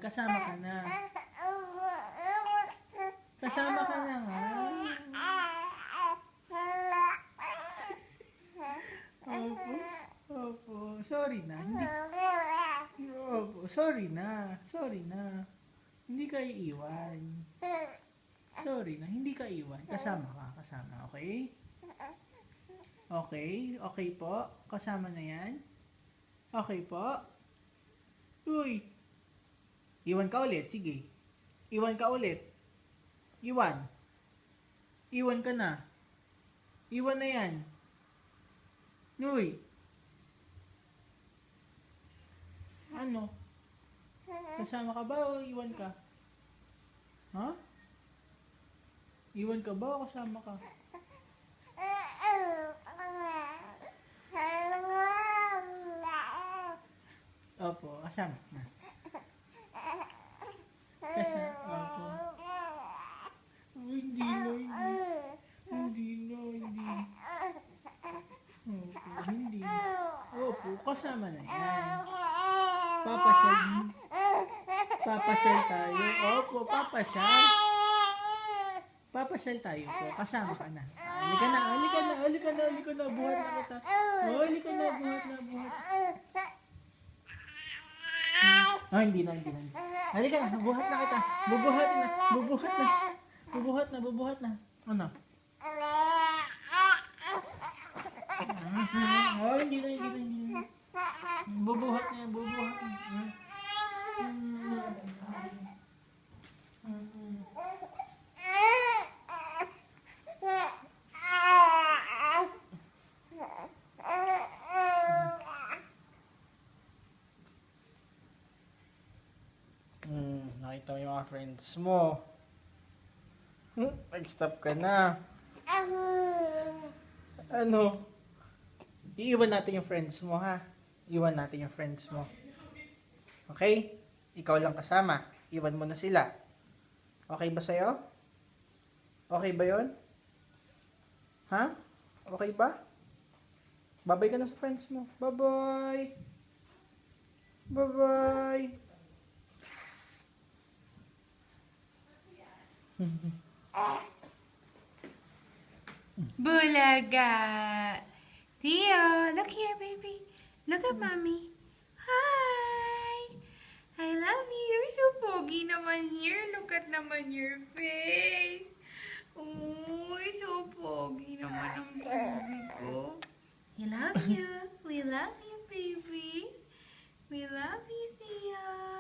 Kasama ka na. Kasama ka na nga. Opo. Opo. Sorry na. Opo. Sorry na. Sorry na. Hindi ka iiwan. Sorry na. Hindi ka iiwan. Kasama ka. Kasama. Okay? Okay? Okay po? Kasama na yan? Okay po? Uy! Iwan ka ulit. Sige. Iwan ka ulit. Iwan. Iwan ka na. Iwan na yan. Uy! Ano? Kasama ka ba o iwan ka? Ha? Iwan ka ba o kasama ka? Opo, kasama na. Kasama, opo. Hindi na, hindi. Hindi na, hindi. Opo, hindi. Opo, kasama na yan. Papasyal. Papasyal tayo. Opo, papasyal. Papasyal tayo po. Kasama ka na. Halika na, halika na, halika na, halika na. Buhat na kita. Oh, halika na, buhat na, buhat. Oh, hindi na, hindi na. Halika na, buhat na kita. Bubuhatin na, bubuhat na. Bubuhat na, bubuhat na. Ano? Oh, hindi na, hindi na, hindi na. Bubuhat na, bubuhat na. Nakita mo yung mga friends mo. Nag-stop ka na. Ano? Iiwan natin yung friends mo, ha? Iwan natin yung friends mo. Okay? Ikaw lang kasama. Iwan mo na sila. Okay ba sa'yo? Okay ba yon? Ha? Okay ba? Bye-bye ka na sa friends mo. Bye-bye! Bye-bye! Bulaga. Theo, look here, baby. Look at mommy. Hi. I love you. You're so pogi naman here. Look at naman your face. Oh, so pogi naman ang baby ko. We love you. We love you, baby. We love you, Theo.